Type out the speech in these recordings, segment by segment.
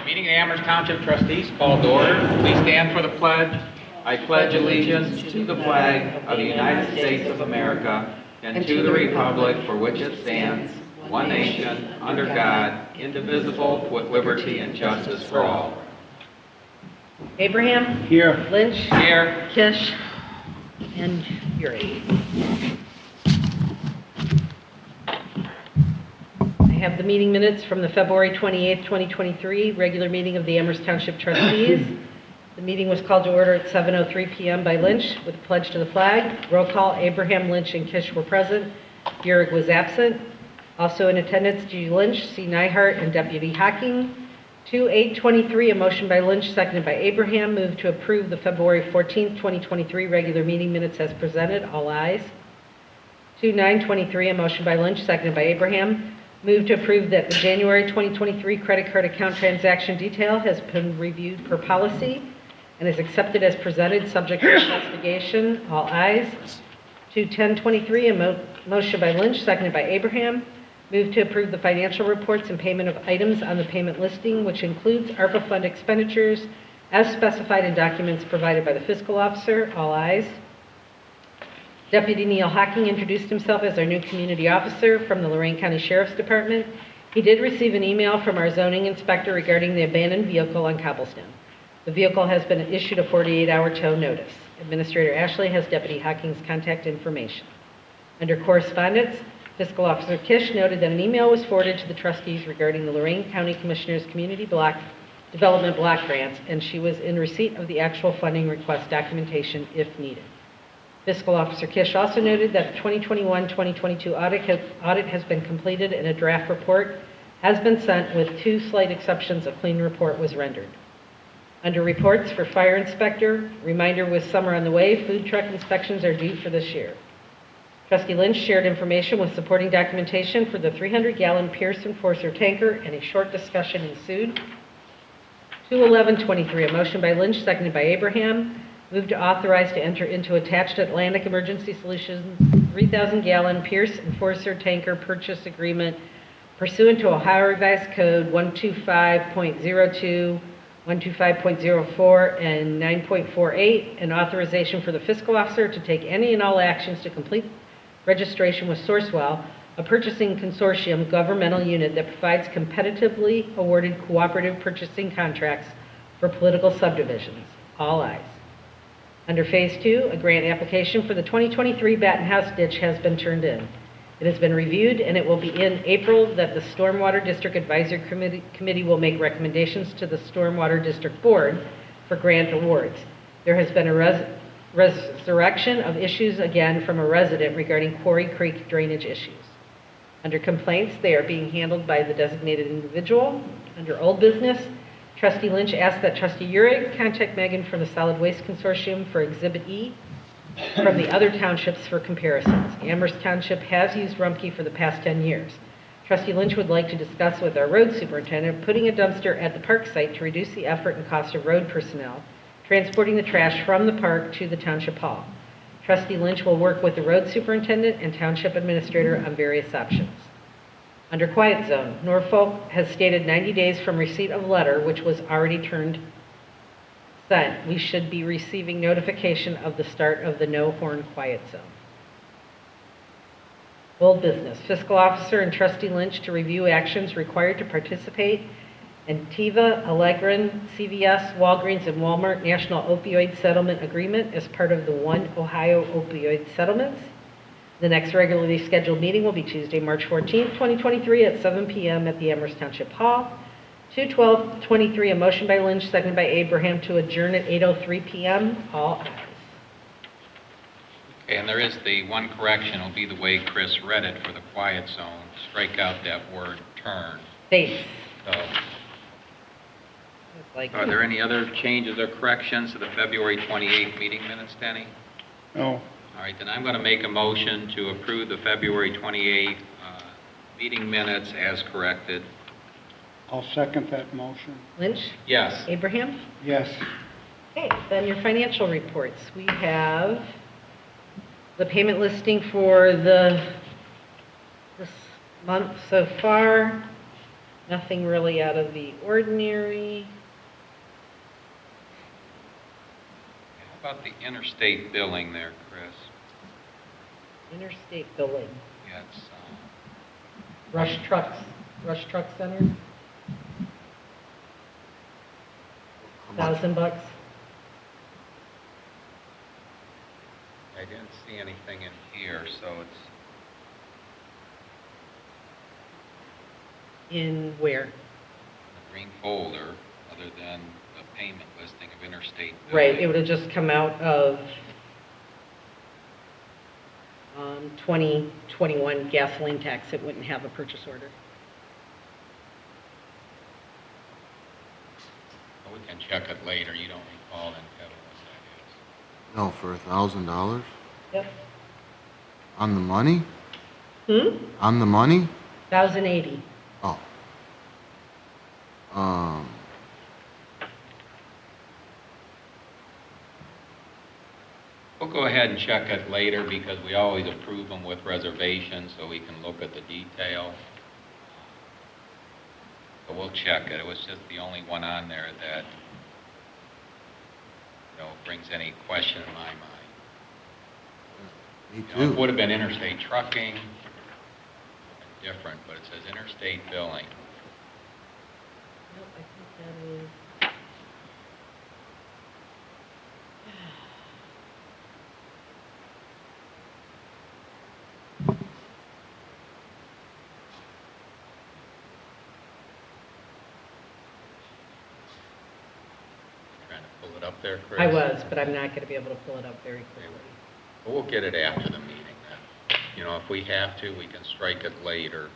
Meeting of the Amherst Township Trustees called to order. Please stand for the pledge. I pledge allegiance to the flag of the United States of America and to the republic for which it stands, one nation, under God, indivisible, with liberty and justice for all. Abraham? Here. Lynch? Here. Kish? And Uri. I have the meeting minutes from the February 28th, 2023 regular meeting of the Amherst Township Trustees. The meeting was called to order at 7:03 p.m. by Lynch with a pledge to the flag. Roll call, Abraham, Lynch, and Kish were present. Burek was absent. Also in attendance, G. Lynch, C. Nyhart, and Deputy Hocking. 2/8/23, a motion by Lynch, seconded by Abraham. Moved to approve the February 14th, 2023 regular meeting minutes as presented. All ayes. 2/9/23, a motion by Lynch, seconded by Abraham. Moved to approve that the January 2023 credit card account transaction detail has been reviewed per policy and is accepted as presented, subject to investigation. All ayes. 2/10/23, a motion by Lynch, seconded by Abraham. Moved to approve the financial reports and payment of items on the payment listing, which includes ARPA fund expenditures as specified in documents provided by the fiscal officer. All ayes. Deputy Neil Hocking introduced himself as our new community officer from the Lorain County Sheriff's Department. He did receive an email from our zoning inspector regarding the abandoned vehicle on Cobblestone. The vehicle has been issued a 48-hour tow notice. Administrator Ashley has Deputy Hocking's contact information. Under correspondence, Fiscal Officer Kish noted that an email was forwarded to the trustees regarding the Lorain County Commissioners Community Development Block Grants, and she was in receipt of the actual funding request documentation if needed. Fiscal Officer Kish also noted that the 2021-2022 audit has been completed and a draft report has been sent with 2 slight exceptions. A clean report was rendered. Under reports for Fire Inspector, reminder with summer on the way, food truck inspections are due for this year. Trustee Lynch shared information with supporting documentation for the 300-gallon Pierce Enforcer tanker, and a short discussion ensued. 2/11/23, a motion by Lynch, seconded by Abraham. Moved to authorize to enter into attached Atlantic Emergency Solutions 3,000-gallon Pierce Enforcer tanker purchase agreement pursuant to Ohio Revised Code 125.02, 125.04, and 9.48, and authorization for the fiscal officer to take any and all actions to complete registration with Sourcewell, a purchasing consortium governmental unit that provides competitively awarded cooperative purchasing contracts for political subdivisions. All ayes. Under Phase 2, a grant application for the 2023 Batten House ditch has been turned in. It has been reviewed, and it will be in April that the Stormwater District Advisory Committee will make recommendations to the Stormwater District Board for grant awards. There has been a resurrection of issues again from a resident regarding Quarry Creek drainage issues. Under complaints, they are being handled by the designated individual. Under old business, Trustee Lynch asked that Trustee Uri contact Megan from the Solid Waste Consortium for Exhibit E from the other townships for comparisons. Amherst Township has used Rumpke for the past 10 years. Trustee Lynch would like to discuss with our road superintendent putting a dumpster at the park site to reduce the effort and cost of road personnel transporting the trash from the park to the township hall. Trustee Lynch will work with the road superintendent and township administrator on various options. Under quiet zone, Norfolk has stated 90 days from receipt of letter, which was already sent. We should be receiving notification of the start of the no horn quiet zone. Old business, fiscal officer and Trustee Lynch to review actions required to participate in Teva, Allegren, CVS, Walgreens, and Walmart National Opioid Settlement Agreement as part of the One Ohio Opioid Settlements. The next regularly scheduled meeting will be Tuesday, March 14th, 2023 at 7 p.m. at the Amherst Township Hall. 2/12/23, a motion by Lynch, seconded by Abraham to adjourn at 8:03 p.m. All ayes. Okay, and there is the one correction. It'll be the way Chris read it for the quiet zone. Strike out that word turn. Thanks. So, are there any other changes or corrections to the February 28th meeting minutes, Denny? No. All right, then I'm going to make a motion to approve the February 28th meeting minutes as corrected. I'll second that motion. Lynch? Yes. Abraham? Yes. Okay, then your financial reports. We have the payment listing for this month so far. Nothing really out of the ordinary. How about the interstate billing there, Chris? Interstate billing. Yeah, it's, Rush Truck Center, $1,000. I didn't see anything in here, so it's, In where? a green folder, other than the payment listing of interstate billing. Right, it would have just come out of 2021 gasoline tax. It wouldn't have a purchase order. We can check it later. You don't recall then, Kevin, what that is. No, for $1,000? Yep. On the money? Hmm? On the money? 1,080. Oh. We'll go ahead and check it later because we always approve them with reservations so we can look at the detail. But we'll check it. It was just the only one on there that, brings any question in my mind. Me If it too. would have been interstate trucking, different, but it says interstate billing. Nope, I think that is. Trying to pull it up there, Chris? I was, but I'm not going to be able to pull it up very quickly. But we'll get it after the meeting then. If we have to, we can strike it later.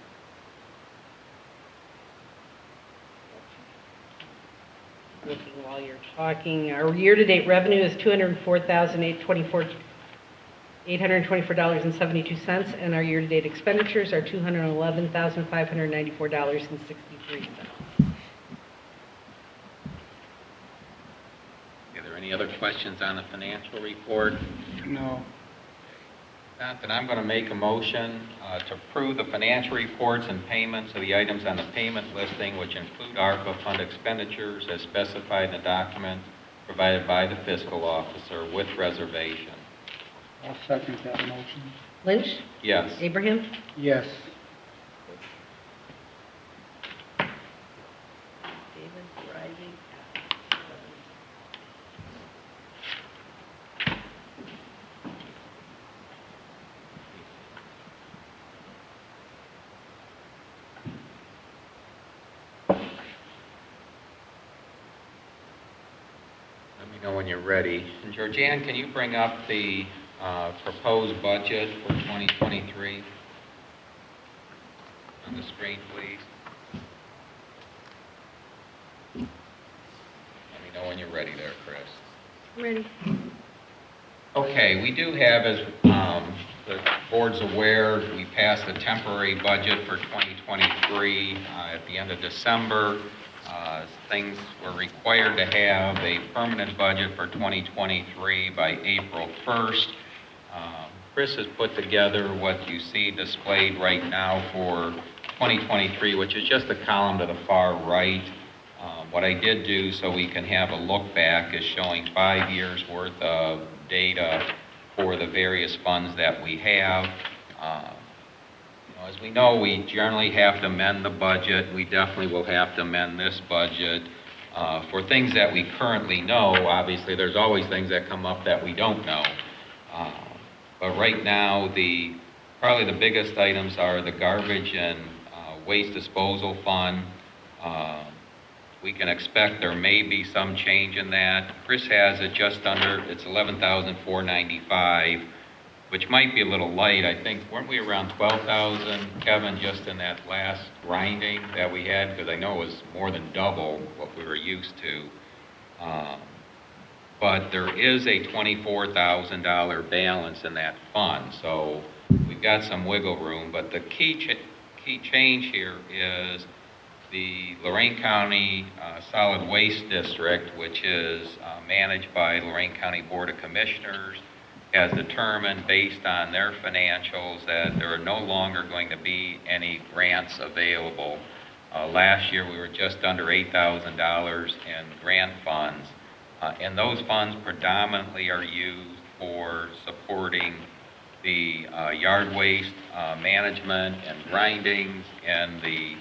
Looking while you're talking, our year-to-date revenue is $204,824.72, and our year-to-date expenditures are $211,594.63. Are there any other questions on the financial report? No. Not that I'm going to make a motion to approve the financial reports and payments of the items on the payment listing, which include ARPA fund expenditures as specified in the document provided by the fiscal officer with reservation. I'll second that motion. Lynch? Yes. Abraham? Yes. David driving. Let me know when you're ready. And Georgianne, can you bring up the proposed budget for 2023 on the screen, please? Let me know when you're ready there, Chris. Ready. Okay, we do have, as the board's aware, we passed a temporary budget for 2023 at the end of December. Things were required to have a permanent budget for 2023 by April 1st. Chris has put together what you see displayed right now for 2023, which is just the column to the far right. What I did do so we can have a look back is showing 5 years worth of data for the various funds that we have. As we know, we generally have to amend the budget. We definitely will have to amend this budget. For things that we currently know, obviously there's always things that come up that we don't know. But right now, probably the biggest items are the garbage and waste disposal fund. We can expect there may be some change in that. Chris has it just under, it's $11,495, which might be a little light. I think, weren't we around 12,000, Kevin, just in that last grinding that we had? Because I know it was more than double what we were used to. But there is a $24,000 balance in that fund, so we've got some wiggle room. But the key change here is the Lorraine County Solid Waste District, which is managed by Lorraine County Board of Commissioners, has determined based on their financials that there are no longer going to be any grants available. Last year, we were just under $8,000 in grant funds, and those funds predominantly are used for supporting the yard waste management and grindings and the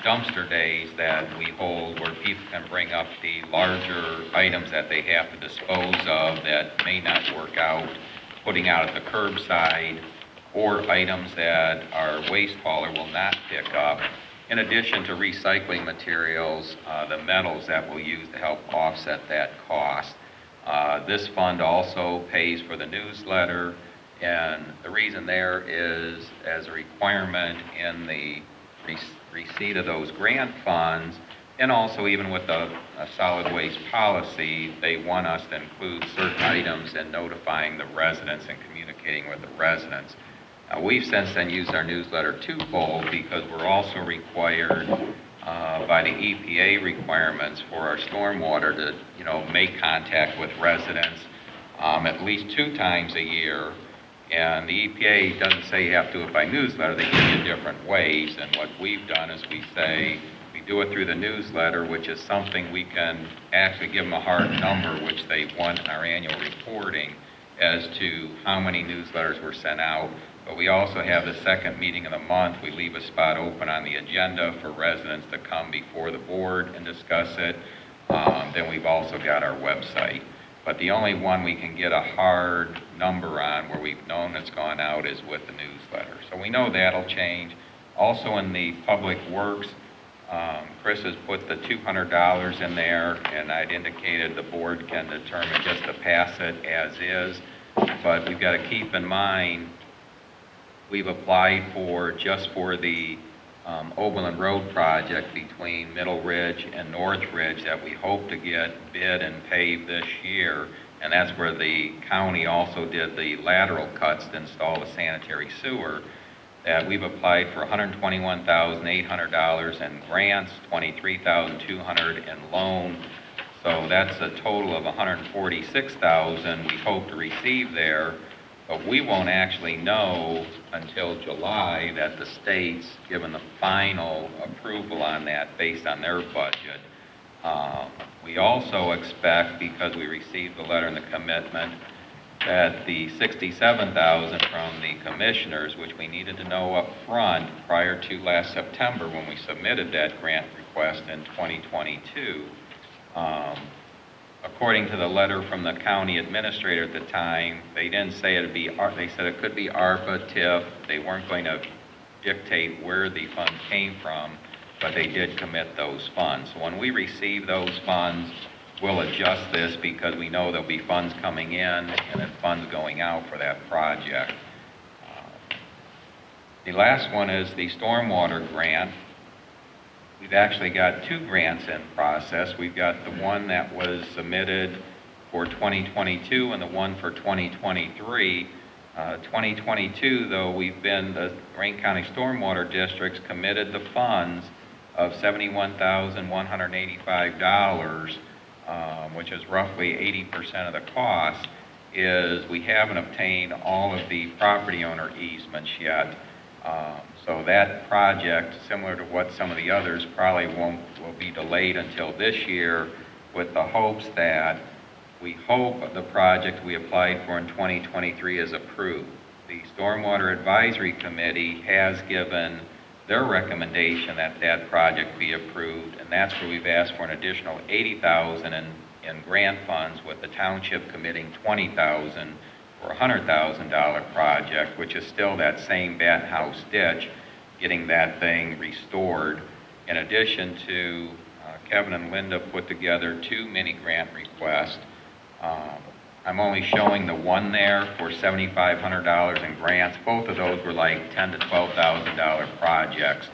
dumpster days that we hold where people can bring up the larger items that they have to dispose of that may not work out, putting out at the curbside, or items that our waste hauler will not pick up, in addition to recycling materials, the metals that we'll use to help offset that cost. This fund also pays for the newsletter, and the reason there is as a requirement in the receipt of those grant funds, and also even with a solid waste policy, they want us to include certain items in notifying the residents and communicating with the residents. We've since then used our newsletter twofold because we're also required by the EPA requirements for our stormwater to, make contact with residents at least 2 times a year. And the EPA doesn't say you have to do it by newsletter, they give you different ways. And what we've done is we say we do it through the newsletter, which is something we can actually give them a hard number, which they want in our annual reporting, as to how many newsletters were sent out. But we also have the second meeting of the month. We leave a spot open on the agenda for residents to come before the board and discuss it. Then we've also got our website. But the only one we can get a hard number on where we've known it's gone out is with the newsletter. So we know that'll change. Also in the public works, Chris has put the $200 in there, and I'd indicated the board can determine just to pass it as is. But we've got to keep in mind, we've applied just for the Oberlin Road project between Middle Ridge and North Ridge that we hope to get bid and paved this year. And that's where the county also did the lateral cuts to install the sanitary sewer. That we've applied for $121,800 in grants, $23,200 in loan. So that's a total of $146,000 we hope to receive there. But we won't actually know until July that the state's given the final approval on that based on their budget. We also expect, because we received the letter and the commitment, that the $67,000 from the commissioners, which we needed to know up front prior to last September when we submitted that grant request in 2022, according to the letter from the county administrator at the time, they didn't say it'd be, they said it could be ARPA, TIF. They weren't going to dictate where the funds came from, but they did commit those funds. So when we receive those funds, we'll adjust this because we know there'll be funds coming in and then funds going out for that project. The last one is the stormwater grant. We've actually got 2 grants in process. We've got the one that was submitted for 2022 and the one for 2023. 2022, though, the Rankin County Stormwater Districts committed the funds of $71,185, which is roughly 80% of the cost, is we haven't obtained all of the property owner easements yet. So that project, similar to what some of the others probably will be delayed until this year, with the hopes that we hope the project we applied for in 2023 is approved. The Stormwater Advisory Committee has given their recommendation that that project be approved, and that's where we've asked for an additional $80,000 in grant funds, with the township committing $20,000 for a $100,000 project, which is still that same bat house ditch, getting that thing restored. In addition to Kevin and Linda put together 2 mini grant requests. I'm only showing the one there for $7,500 in grants. Both of those were like $10,000 to $12,000 projects.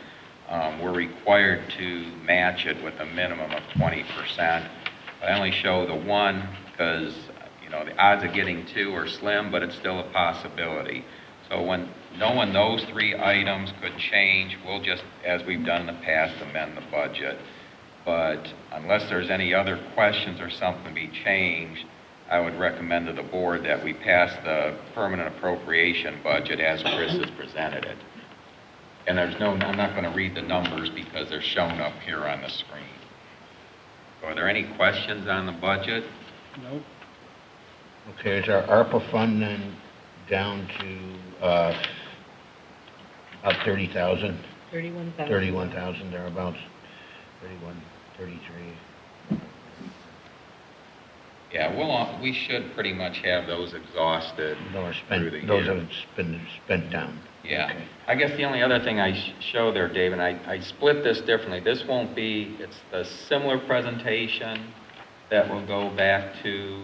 We're required to match it with a minimum of 20%. I only show the one because the odds of getting 2 are slim, but it's still a possibility. So when knowing those 3 items could change, we'll just, as we've done in the past, amend the budget. But unless there's any other questions or something be changed, I would recommend to the board that we pass the permanent appropriation budget as Chris has presented it. And there's no, I'm not going to read the numbers because they're shown up here on the screen. So are there any questions on the budget? Nope. Okay, is our ARPA fund then down to, up 30,000, 31,000. 31,000 thereabouts, 31, 33? Yeah, we should pretty much have those exhausted Those are through the spent, those year. have been spent down. Yeah. Okay. I guess the only other thing I show there, Dave, and I split this differently. This won't be, it's the similar presentation that will go back to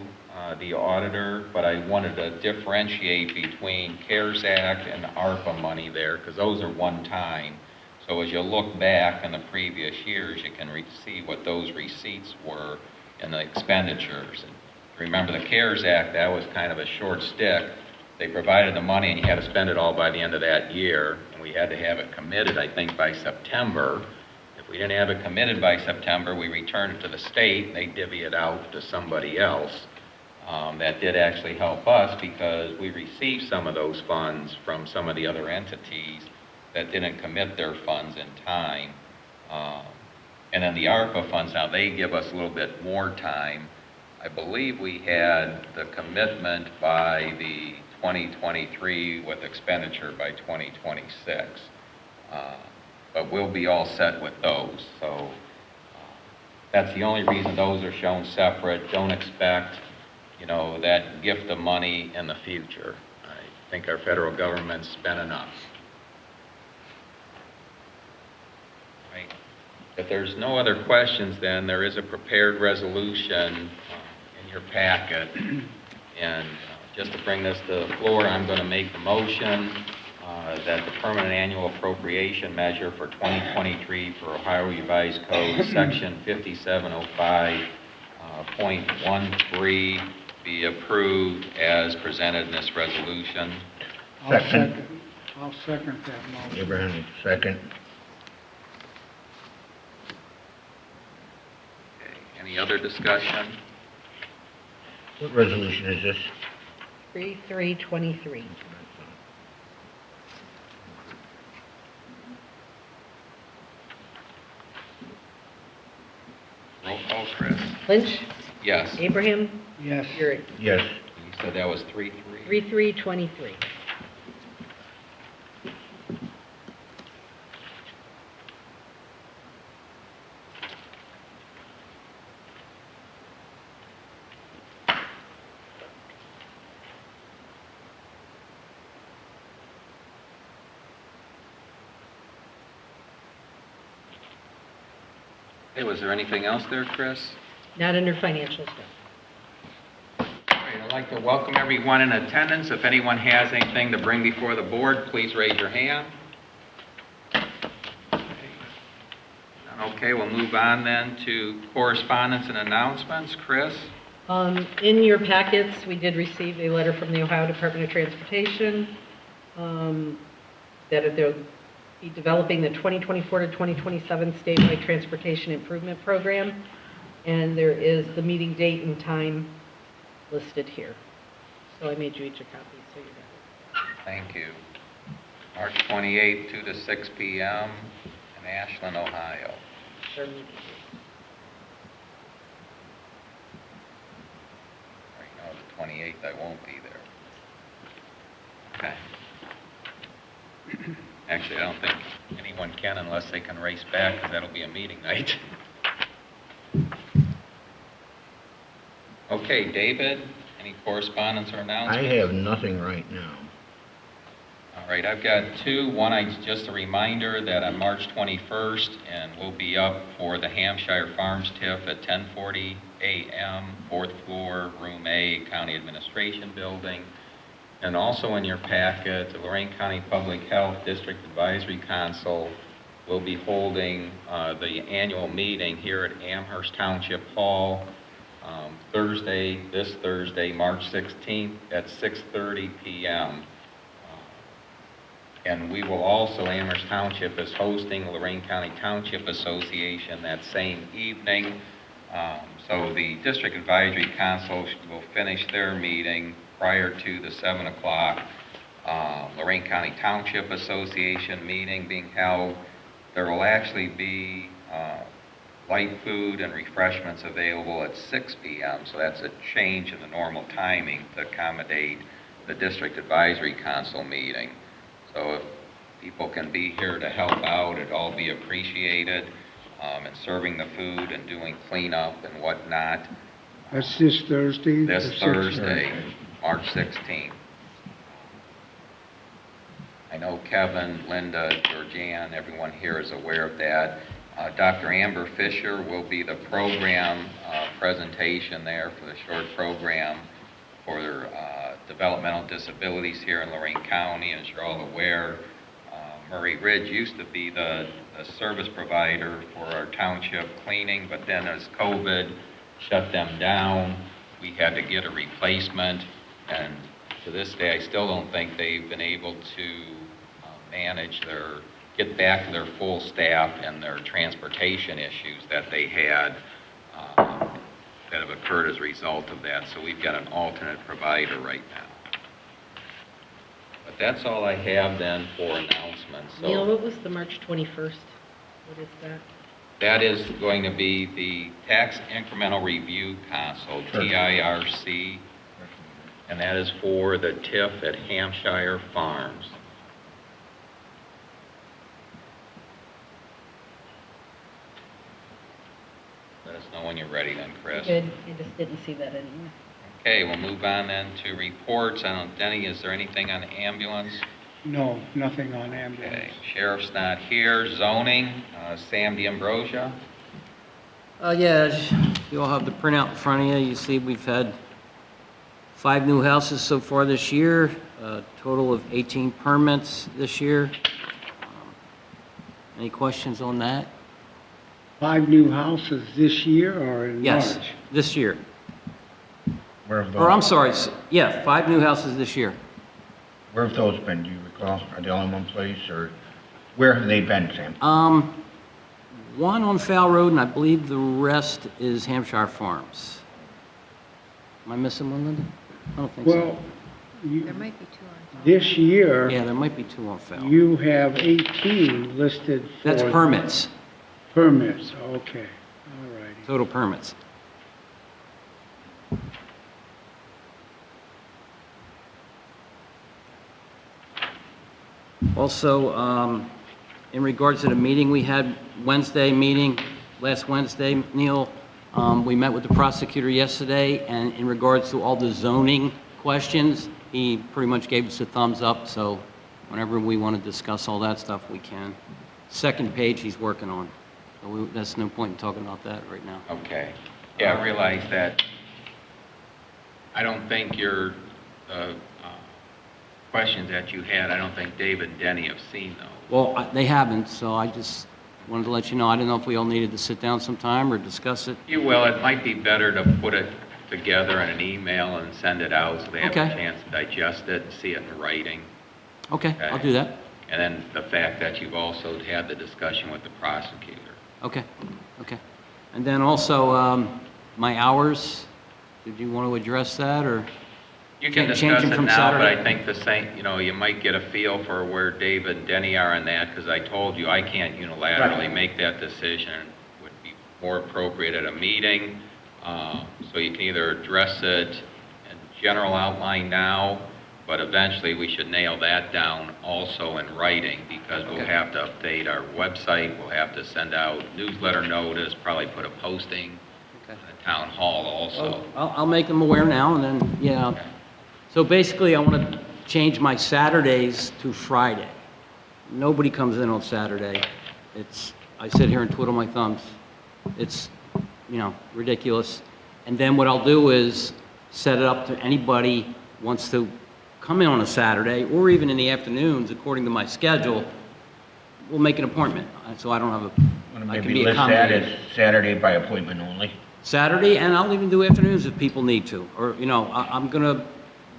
the auditor, but I wanted to differentiate between CARES Act and ARPA money there, because those are one time. So as you look back in the previous years, you can see what those receipts were and the expenditures. And remember the CARES Act, that was kind of a short stick. They provided the money and you had to spend it all by the end of that year, and we had to have it committed, I think, by September. If we didn't have it committed by September, we returned it to the state and they divvy it out to somebody else. That did actually help us because we received some of those funds from some of the other entities that didn't commit their funds in time. And then the ARPA funds, now they give us a little bit more time. I believe we had the commitment by the 2023 with expenditure by 2026. But we'll be all set with those. So that's the only reason those are shown separate. Don't expect, you know, that gift of money in the future. I think our federal government's spent enough. Right. If there's no other questions, then there is a prepared resolution in your packet. And just to bring this to the floor, I'm going to make the motion that the permanent annual appropriation measure for 2023 for Ohio Revised Code, Section 5705.13, be approved as presented in this resolution. Second. I'll second that motion. Abraham, second. Okay. Any other discussion? What resolution is this? 3323. Roll call, Chris. Lynch, Yes. Abraham, Yes. Urick. Yes. You said that was 3-3? 3323. Hey, was there anything else there, Chris? Not under financial stuff. All right, I'd like to welcome everyone in attendance. If anyone has anything to bring before the board, please raise your hand. Okay, we'll move on then to correspondence and announcements. Chris? In your packets, we did receive a letter from the Ohio Department of Transportation that they'll be developing the 2024 to 2027 statewide transportation improvement program, and there is the meeting date and time listed here. So I made you each a copy, so you got it. Thank you. March 28th, 2 to 6 p.m. in Ashland, Ohio. Their meeting date. Right now, the 28th, I won't be there. Okay. Actually, I don't think anyone can unless they can race back, because that'll be a meeting night. Okay, David, any correspondence or I announcements? have nothing right now. All right, I've got two. One, just a reminder that on March 21st, and we'll be up for the Hampshire Farms TIF at 10:40 a.m., 4th floor, room A, County Administration Building. And also in your packet, the Lorraine County Public Health District Advisory Council will be holding the annual meeting here at Amherst Township Hall this Thursday, March 16th at 6:30 p.m. And we will also, Amherst Township is hosting Lorraine County Township Association that same evening. So the District Advisory Council will finish their meeting prior to the 7 o'clock Lorraine County Township Association meeting being held. There will actually be light food and refreshments available at 6 p.m., so that's a change in the normal timing to accommodate the District Advisory Council meeting. So if people can be here to help out, it'd all be appreciated, and serving the food and doing cleanup and whatnot. That's this Thursday? This the 6th? Thursday, March 16th. I know Kevin, Linda, Georgianne, everyone here is aware of that. Dr. Amber Fisher will be the program presentation there for the short program for developmental disabilities here in Lorraine County. As you're all aware, Murray Ridge used to be the service provider for our township cleaning, but then as COVID shut them down, we had to get a replacement, and to this day I still don't think they've been able to get back to their full staff and their transportation issues that they had that have occurred as a result of that. So we've got an alternate provider right now. But that's all I have then for announcements. Neil, So what was the March 21st? What is that? that is going to be the Tax Incremental Review Council, TIRC, and that is for the TIF at Hampshire Farms. Let us know when you're ready then, Chris. Good, I just didn't see that anywhere. Okay, we'll move on then to reports. I don't, Denny, is there anything on ambulance? No, nothing on ambulance. Okay, sheriff's not here. Zoning, Sam D'Ambrosia. Yeah, you all have the printout in front of you. You see we've had 5 new houses so far this year, a total of 18 permits this year. Any questions on that? 5 new houses this year or in Yes, March? this year. Where have Or I'm those, sorry, yeah, 5 new houses this year. where have those been, do you recall? Are they all in one place, or where have they been, Sam? One on Fowl Road, and I believe the rest is Hampshire Farms. Am I missing one, Linda? I don't think so. Well, There might be 2 on top. this year, Yeah, there might be 2 on Fowl. you have 18 listed for... That's permits, Permits, okay, all righty. total permits. Also, in regards to the meeting we had last Wednesday, Neil, we met with the prosecutor yesterday, and in regards to all the zoning questions, he pretty much gave us a thumbs up, so whenever we want to discuss all that stuff, we can. Second page he's working on, so that's no point in talking about that right now. Okay. Yeah, I realize that. I don't think your questions that you had, I don't think David and Denny have seen those. Well, they haven't, so I just wanted to let you know. I didn't know if we all needed to sit down sometime or discuss it. You will. It might be better to put it together in an email and send it out so they have a Okay. chance to digest it and see it in writing. Okay, I'll do that. And then the fact that you've also had the discussion with the prosecutor. Okay, okay. And then also, my hours, did you want to address that, or? You can Change discuss them it from now, but Saturday? I think the same, you might get a feel for where David and Denny are in that, because I told you I can't unilaterally Right. make that decision. It would be more appropriate at a meeting. So you can either address it in general outline now, but eventually we should nail that down also in writing, because we'll Okay. have to update our website, we'll have to send out newsletter notice, probably put a posting Okay. in the town hall also. I'll make them aware now, and then, yeah. So basically, I want to change my Saturdays to Friday. Nobody comes in on Saturday. I sit here and twiddle my thumbs. It's, ridiculous. And then what I'll do is set it up to anybody wants to come in on a Saturday, or even in the afternoons, according to my schedule. We'll make an appointment, so I don't have Want to I can maybe be list that accommodated. as Saturday by appointment only? Saturday, and I'll even do afternoons if people need to. Or, I'm going to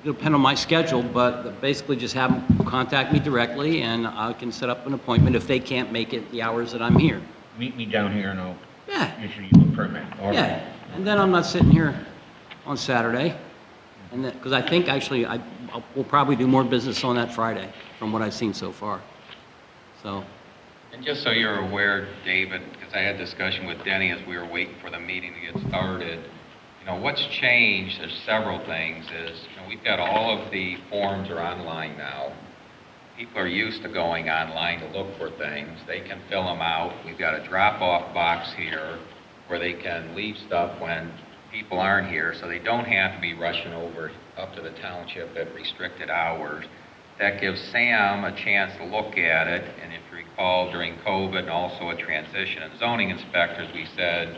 depend on my schedule, but basically just have them contact me directly, and I can set up an appointment if they can't make it the hours that I'm here. Meet me down here and I'll Yeah, issue you a permit. Or- yeah. And then I'm not sitting here on Saturday. And then, because I think actually, we'll probably do more business on that Friday, from what I've seen so far. So, And just so you're aware, David, because I had discussion with Denny as we were waiting for the meeting to get started, what's changed, there's several things, is, we've got all of the forms are online now. People are used to going online to look for things. They can fill them out. We've got a drop-off box here where they can leave stuff when people aren't here, so they don't have to be rushing over up to the township at restricted hours. That gives Sam a chance to look at it, and if you recall, during COVID and also a transition in zoning inspectors, we said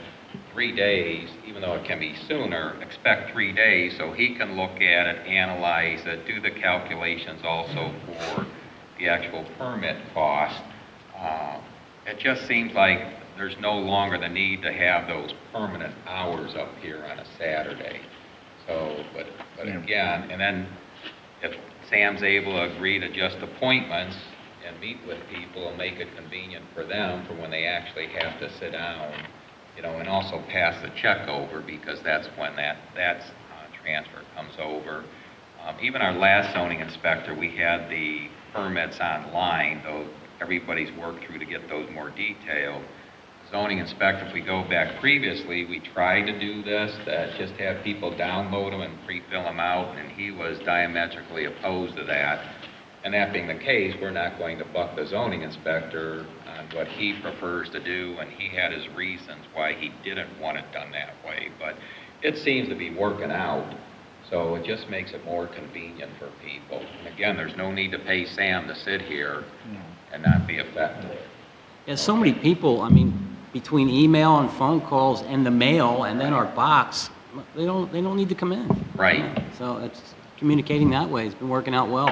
3 days, even though it can be sooner, expect 3 days so he can look at it, analyze it, do the calculations also for the actual permit cost. It just seems like there's no longer the need to have those permanent hours up here on a Saturday. So, but again, and then if Sam's able to agree to just appointments and meet with people and make it convenient for them for when they actually have to sit down, and also pass the check over, because that's when that transfer comes over. Even our last zoning inspector, we had the permits online, though everybody's worked through to get those more detailed. Zoning inspector, if we go back previously, we tried to do this, that just have people download them and pre-fill them out, and he was diametrically opposed to that. And that being the case, we're not going to buck the zoning inspector on what he prefers to do, and he had his reasons why he didn't want it done that way. But it seems to be working out, so it just makes it more convenient for people. And again, there's no need to pay Sam to sit here and not be effective. yeah, so many people, between email and phone calls and the mail and then our box, they don't need to come in. Right. So it's communicating that way. It's been working out well.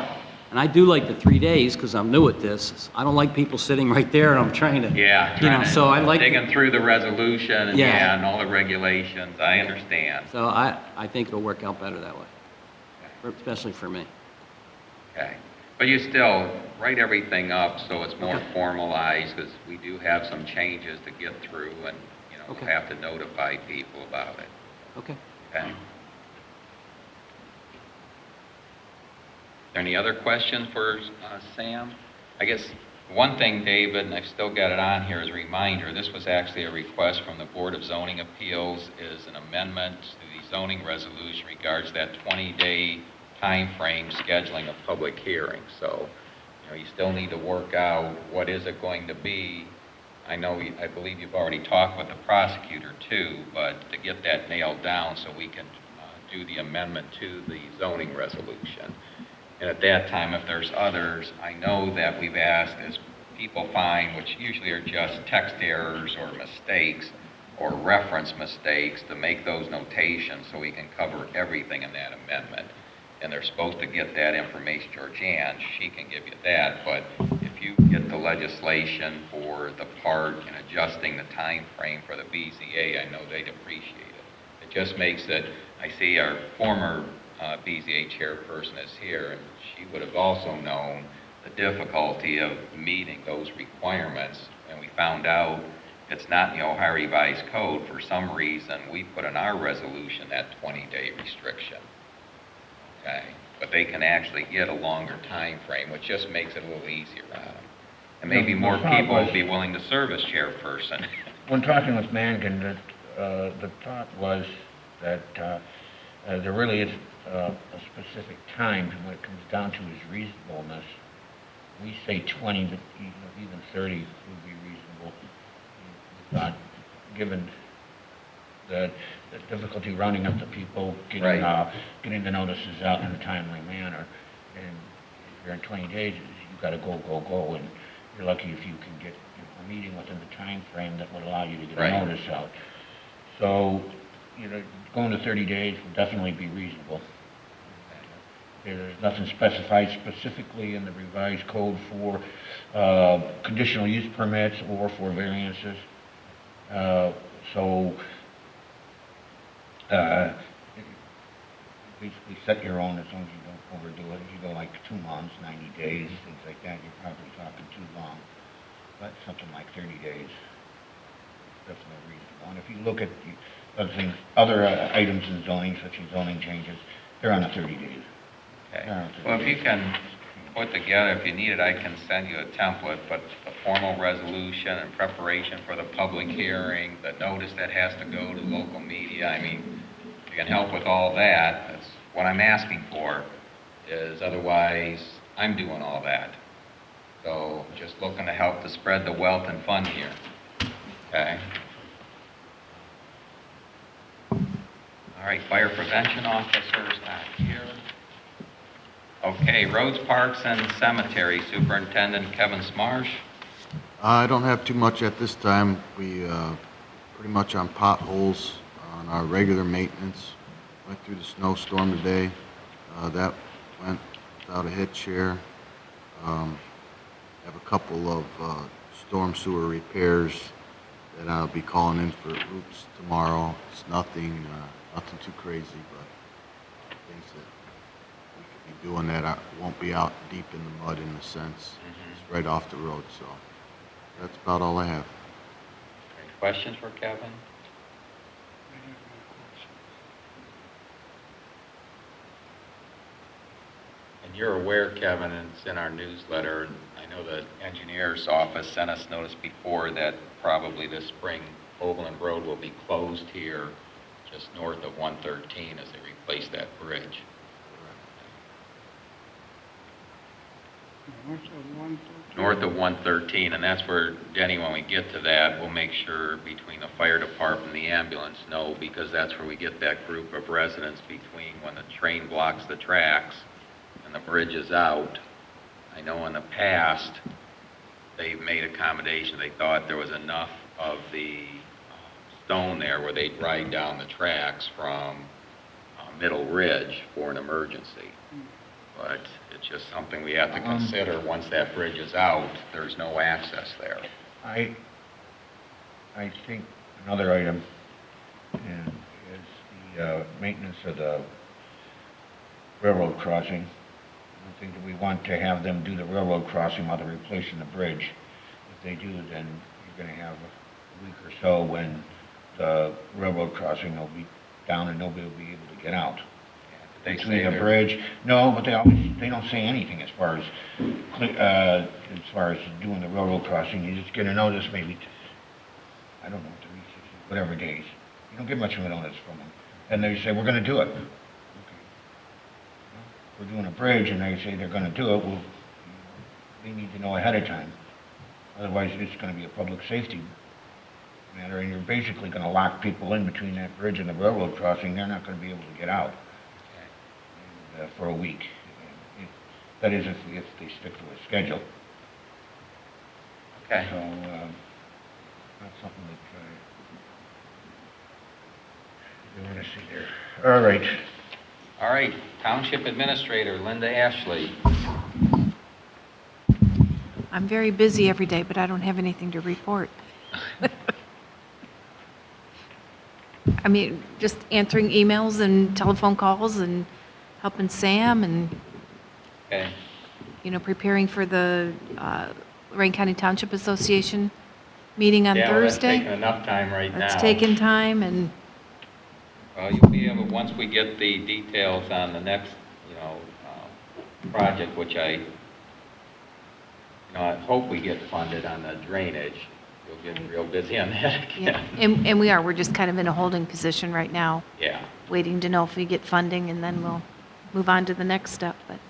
And I do like the 3 days because I'm new at this. I don't like people sitting right there and I'm trying to, so I like digging through the resolution and, Yeah. and all the regulations. I understand. So I think it'll work out better that way, especially for me. Okay. But you still write everything up so it's more formalized, because we do have some changes to get through, and, we'll have to notify people about it. Okay. Okay? Any other questions for Sam? I guess one thing, David, and I've still got it on here as a reminder, this was actually a request from the Board of Zoning Appeals, is an amendment to the zoning resolution regards that 20-day time frame scheduling of public hearings. So, you still need to work out what is it going to be. I believe you've already talked with the prosecutor too, but to get that nailed down so we can do the amendment to the zoning resolution. And at that time, if there's others, I know that we've asked as people find, which usually are just text errors or mistakes or reference mistakes, to make those notations so we can cover everything in that amendment. And they're supposed to get that information, Georgianne, she can give you that, but if you get the legislation for the part in adjusting the time frame for the BZA, I know they'd appreciate it. It just makes it, I see our former BZA chairperson is here, and she would have also known the difficulty of meeting those requirements, and we found out it's not in the Ohio Revised Code. For some reason, we put in our resolution that 20-day restriction. Okay, but they can actually get a longer time frame, which just makes it a little easier on them. And maybe more people will be willing to serve as chairperson. When talking with Mangan, the thought was that there really is a specific time, and when it comes down to is reasonableness. We say 20, but even 30 would be reasonable. We thought, given the difficulty rounding up the people, getting the notices out in a timely manner, and if you're in 20 days, you've got to go, and you're lucky if you can get a meeting within the time frame that would allow you to get a notice out. So, going to 30 days would definitely be reasonable. There's nothing specified specifically in the revised code for conditional use permits or for variances. Basically set your own as long as you don't overdo it. If you go like 2 months, 90 days, things like that, you're probably talking too long. But something like 30 days is definitely reasonable. And if you look at the other items in zoning, such as zoning changes, they're on a 30 days. Okay. Well, if you can put together, if you need it, I can send you a template, but the formal resolution and preparation for the public hearing, the notice that has to go to local media, I mean, if you can help with all that, that's what I'm asking for, is otherwise I'm doing all that. So just looking to help to spread the wealth and fun here. Okay? All right, fire prevention officers not here. Okay, roads, parks, and cemetery superintendent Kevin Smarsh. I don't have too much at this time. We, pretty much on potholes on our regular maintenance. Went through the snowstorm today. That went without a hitch here. Have a couple of, storm sewer repairs that I'll be calling in for roofs tomorrow. It's nothing, nothing too crazy, but things that we could be doing that won't be out deep in the mud in a sense. It's right off the road, so that's about all I have. Any questions for Kevin? And you're aware, Kevin, and it's in our newsletter, and I know the engineer's office sent us notice before that probably this spring Overland Road will be closed here just north of 113 as they replace that bridge. North of 113, and that's where, Denny, when we get to that, we'll make sure between the fire department and the ambulance know, because that's where we get that group of residents between when the train blocks the tracks and the bridge is out. I know in the past, they've made accommodation. They thought there was enough of the stone there where they'd ride down the tracks from Middle Ridge for an emergency. But it's just something we have to consider. Once that bridge is out, there's no access there. I think another item is the maintenance of the railroad crossing. I think that we want to have them do the railroad crossing while they're replacing the bridge. If they do, then you're going to have a week or so when the railroad crossing will be down and nobody will be able to get out. They Between say the bridge, no, but they don't say anything as far as doing the railroad crossing. You just get a notice maybe, I don't know, 3, 6, whatever days. You don't get much of a notice from them. And they say, we're going to do it. Okay. We're doing a bridge and they say they're going to do it. Well, they need to know ahead of time. Otherwise, it's going to be a public safety matter, and you're basically going to lock people in between that bridge and the railroad crossing. They're not going to be able to get out. For a week. That is if they stick to a schedule. Okay. So, that's something that we want to see there. All right. All right, Township Administrator Linda Ashley. I'm very busy every day, but I don't have anything to report. I mean, just answering emails and telephone calls and helping Sam and, Okay. preparing for the Lorraine County Township Association meeting on Yeah, well, that's Thursday. taking enough time right now. That's taking time, and Well, you'll be able, once we get the details on the next, project, which I hope we get funded on the drainage. You'll get real busy on that yeah, again. and we are. We're just kind of in a holding position right now, Yeah. waiting to know if we get funding, and then we'll move on to the next step. But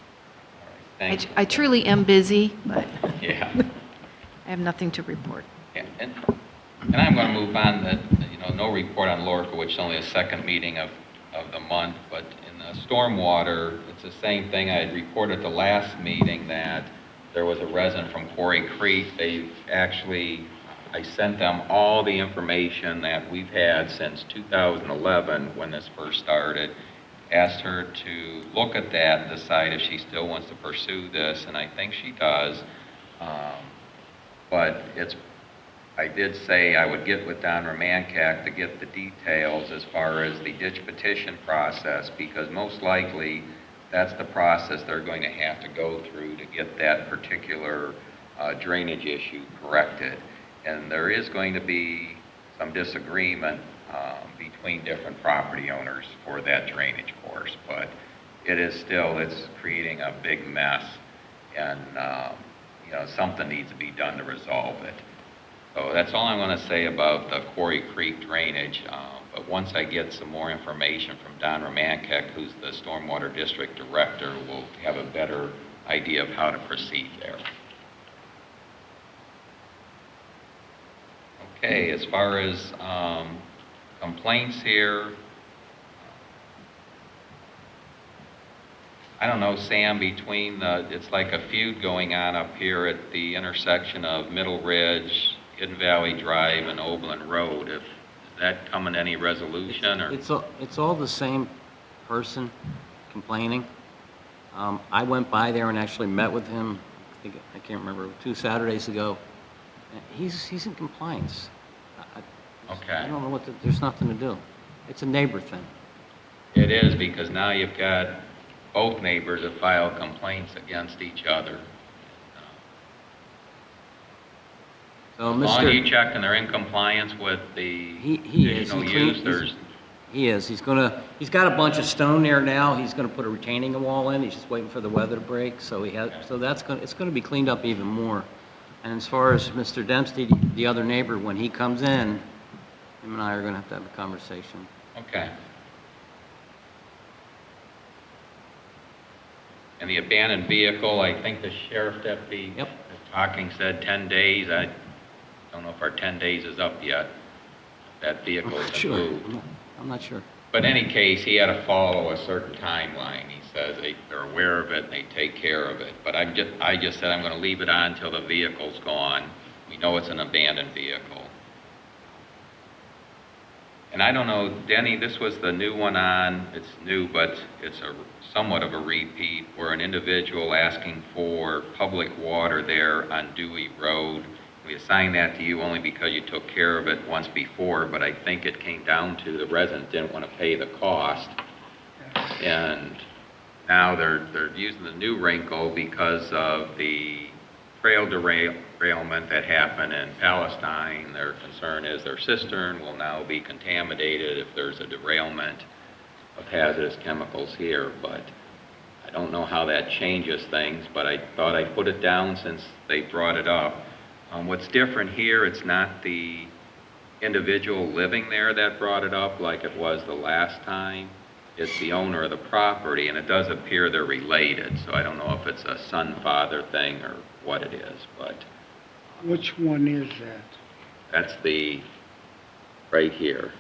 Thank you. I truly am busy, but Yeah. I have nothing to report. Yeah, and I'm going to move on that, no report on Lorca, which is only a second meeting of the month, but in the stormwater, it's the same thing. I had reported the last meeting that there was a resident from Quarry Creek. I sent them all the information that we've had since 2011 when this first started. Asked her to look at that and decide if she still wants to pursue this, and I think she does. But I did say I would get with Don Romanchak to get the details as far as the ditch petition process, because most likely that's the process they're going to have to go through to get that particular drainage issue corrected. And there is going to be some disagreement between different property owners for that drainage course, but it is still, it's creating a big mess, and, something needs to be done to resolve it. So that's all I'm going to say about the Quarry Creek drainage. But once I get some more information from Don Romankek, who's the Stormwater District Director, we'll have a better idea of how to proceed there. Okay, as far as complaints here, I don't know, Sam, between it's like a feud going on up here at the intersection of Middle Ridge, Hidden Valley Drive, and Oberlin Road. Is that coming to any resolution, or? It's all the same person complaining. I went by there and actually met with him, I can't remember, 2 Saturdays ago. He's in compliance. Okay. I don't know there's nothing to do. It's a neighbor thing. It is, because now you've got both neighbors have filed complaints against each other. So As long as you Mr. check and they're in compliance with the He is. additional He use, clean- there's, He is. He's got a bunch of stone there now. He's gonna put a retaining wall in. He's just waiting for the weather to break. So it's gonna be cleaned up even more. And as far as Mr. Dempsey, the other neighbor, when he comes in, him and I are gonna have to have a conversation. okay. And the abandoned vehicle, I think the sheriff deputy Yep. talking said 10 days. I don't know if our 10 days is up yet. That vehicle is Sure. moved. I'm not sure. But in any case, he had to follow a certain timeline. He says they're aware of it and they take care of it. But I just said I'm going to leave it on until the vehicle's gone. We know it's an abandoned vehicle. And I don't know, Denny, this was the new one on, it's new, but it's somewhat of a repeat, where an individual asking for public water there on Dewey Road. We assigned that to you only because you took care of it once before, but I think it came down to the resident didn't want to pay the cost. And now they're using the new wrinkle because of the trail derailment that happened in Palestine. Their concern is their cistern will now be contaminated if there's a derailment of hazardous chemicals here. But I don't know how that changes things, but I thought I'd put it down since they brought it up. What's different here, it's not the individual living there that brought it up like it was the last time. It's the owner of the property, and it does appear they're related. So I don't know if it's a son-father thing or what it is, but Which one is that? that's the, right here.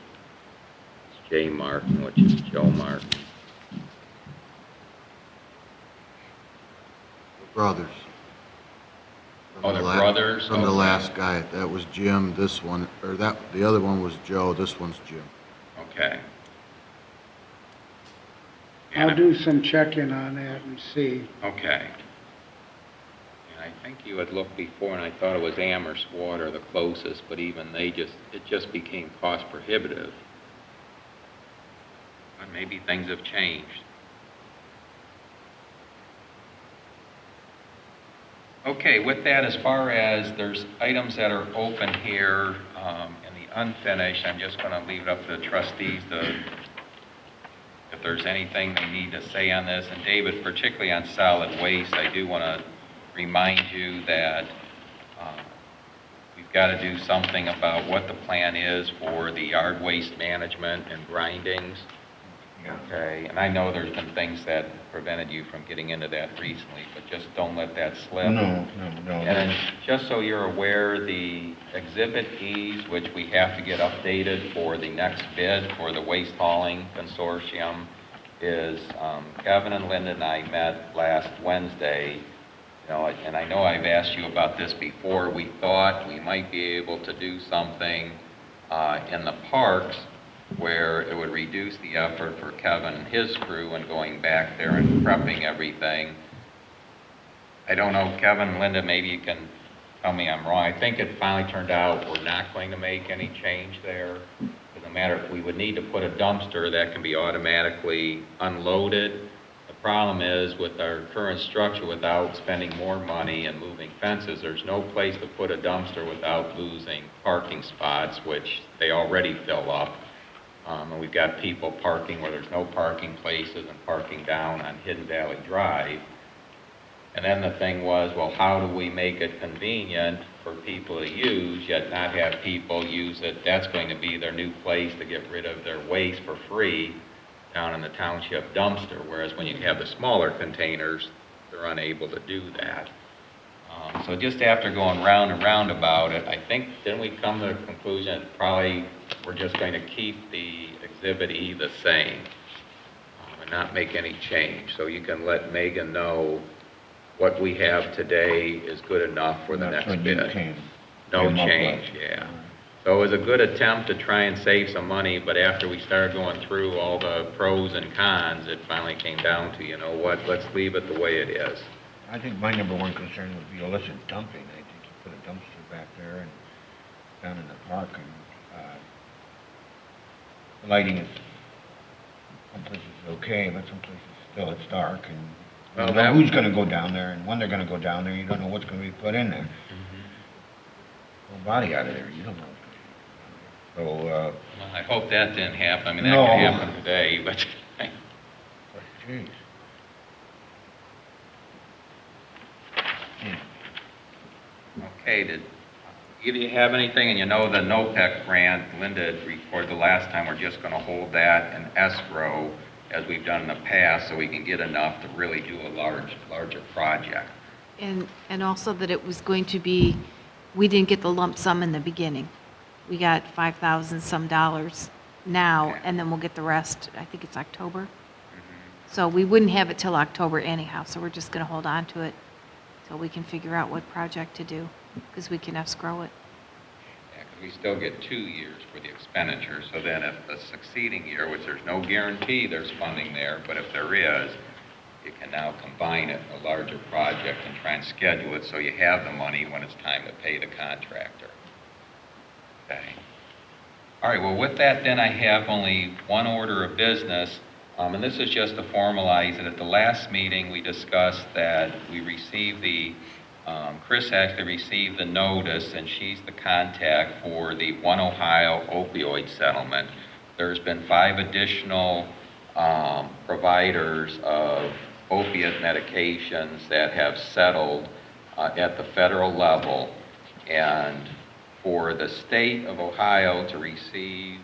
It's J. Martin, which is Joe Martin. The brothers. Oh, they're brothers? From the Okay. last guy, that was Jim, this one, the other one was Joe, this one's Jim. Okay. I'll do some checking on that and see. Okay. And I think you had looked before, and I thought it was Amherst Water, the closest, but even it just became cost prohibitive. But maybe things have changed. Okay, with that, as far as there's items that are open here in the unfinished, I'm just going to leave it up to the trustees if there's anything they need to say on this. And David, particularly on solid waste, I do want to remind you that we've got to do something about what the plan is for the yard waste management and grindings. Okay, and I know there's been things that prevented you from getting into that recently, but just don't let that slip. No. And then, just so you're aware, the Exhibit E's, which we have to get updated for the next bid for the waste hauling consortium, is Kevin and Linda and I met last Wednesday. And I know I've asked you about this before. We thought we might be able to do something in the parks where it would reduce the effort for Kevin and his crew in going back there and prepping everything. I don't know, Kevin and Linda, maybe you can tell me I'm wrong. I think it finally turned out we're not going to make any change there. It doesn't matter, we would need to put a dumpster that can be automatically unloaded. The problem is with our current structure, without spending more money and moving fences, there's no place to put a dumpster without losing parking spots, which they already fill up. And we've got people parking where there's no parking places and parking down on Hidden Valley Drive. And then the thing was, well, how do we make it convenient for people to use, yet not have people use it? That's going to be their new place to get rid of their waste for free down in the township dumpster, whereas when you have the smaller containers, they're unable to do that. So just after going round and round about it, I think, didn't we come to the conclusion that probably we're just going to keep the Exhibit E the same and not make any change? So you can let Megan know what we have today is good enough for the That's next what you bid. can No come up change, with. yeah. So it was a good attempt to try and save some money, but after we started going through all the pros and cons, it finally came down to, you know what, let's leave it the way it is. I think my number one concern would be illicit dumping. I think you put a dumpster back there and down in the park, and the lighting is, some places okay, but some places still it's dark, and you Well, don't know who's gonna go down there and when they're gonna go down there. You don't know what's gonna be put in there. Whole body out of there, you don't know what's gonna be put in there. So, Well, I hope that didn't happen. I mean, that No. could happen today, but but geez. okay, did either you have anything, and you know the NOPEC grant, Linda had reported the last time, we're just gonna hold that in escrow as we've done in the past, so we can get enough to really do a larger project. And also that it was going to be, we didn't get the lump sum in the beginning. We got 5,000 some dollars now, Okay. and then we'll get the rest, I think it's October. So we wouldn't have it till October anyhow, so we're just going to hold on to it till we can figure out what project to do, because we can escrow it. Yeah, because we still get 2 years for the expenditure, so then if the succeeding year, which there's no guarantee there's funding there, but if there is, you can now combine it in a larger project and try and schedule it so you have the money when it's time to pay the contractor. Okay. All right, well, with that, then I have only one order of business, and this is just to formalize it. At the last meeting, we discussed that we received Chris actually received the notice, and she's the contact for the One Ohio opioid settlement. There's been 5 additional providers of opiate medications that have settled at the federal level, and for the state of Ohio to receive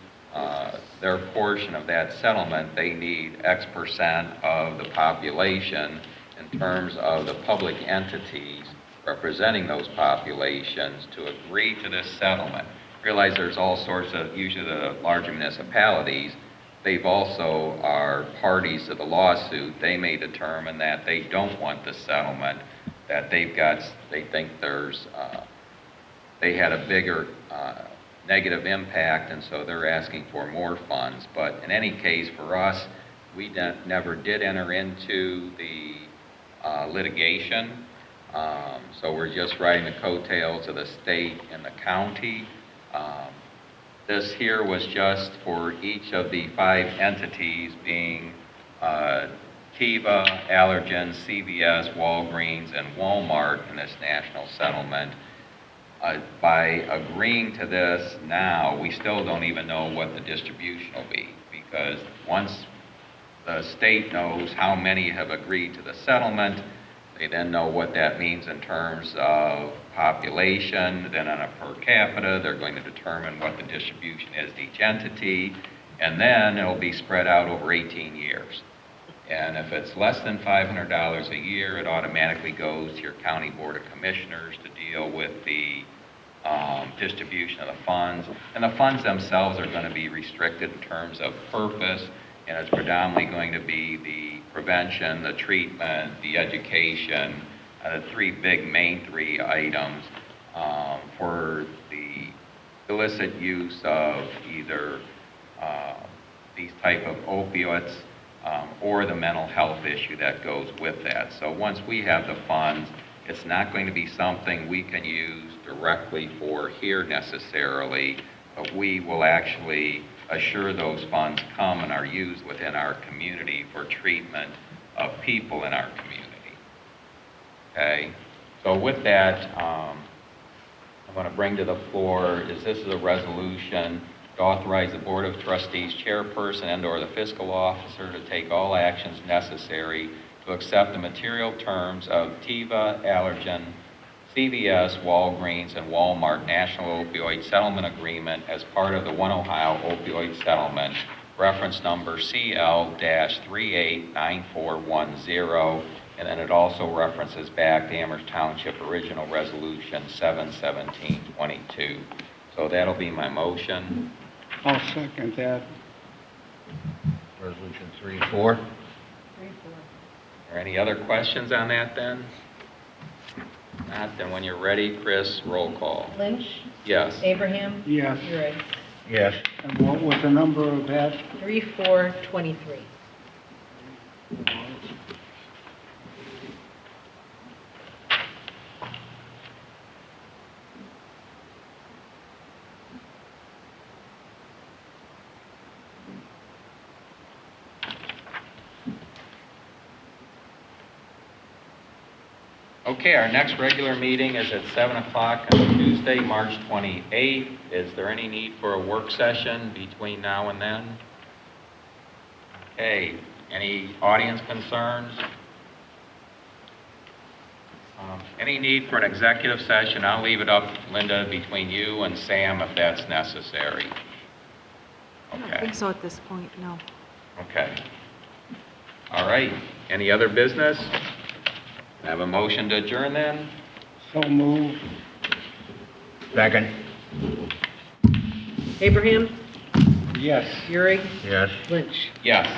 their portion of that settlement, they need X% of the population in terms of the public entities representing those populations to agree to this settlement. Realize there's all sorts of, usually the larger municipalities, they've also are parties to the lawsuit. They may determine that they don't want the settlement, that they think they had a bigger negative impact, and so they're asking for more funds. But in any case, for us, we never did enter into the litigation, so we're just riding the coattails of the state and the county. This here was just for each of the 5 entities, being Teva, Allergen, CVS, Walgreens, and Walmart in this national settlement. By agreeing to this now, we still don't even know what the distribution will be, because once the state knows how many have agreed to the settlement, they then know what that means in terms of population. Then on a per capita, they're going to determine what the distribution is to each entity, and then it'll be spread out over 18 years. And if it's less than $500 a year, it automatically goes to your county board of commissioners to deal with the distribution of the funds. And the funds themselves are going to be restricted in terms of purpose, and it's predominantly going to be the prevention, the treatment, the education, the main three items for the illicit use of either these type of opioids or the mental health issue that goes with that. So once we have the funds, it's not going to be something we can use directly for here necessarily, but we will actually assure those funds come and are used within our community for treatment of people in our community. Okay? So with that, I'm going to bring to the floor, this is a resolution to authorize the Board of Trustees chairperson and/or the fiscal officer to take all actions necessary to accept the material terms of Teva, Allergen, CVS, Walgreens, and Walmart National Opioid Settlement Agreement as part of the One Ohio Opioid Settlement, reference number CL-389410, and then it also references back the Amherst Township Original Resolution 71722. So that'll be my motion. I'll second that. Resolution 3-4. Are any other questions on that then? Not, then when you're ready, Chris, roll call. Lynch? Yes. Abraham? Yes. Urick? Yes. And what was the number of that? 3423. Okay, our next regular meeting is at 7 o'clock on Tuesday, March 28th. Is there any need for a work session between now and then? Okay, any audience concerns? Any need for an executive session? I'll leave it up, Linda, between you and Sam if that's necessary. I don't Okay, think so at this point, no. okay. All right, any other business? Have a motion to adjourn then? So moved. Second. Abraham? Yes. Urick? Yes. Lynch? Yes.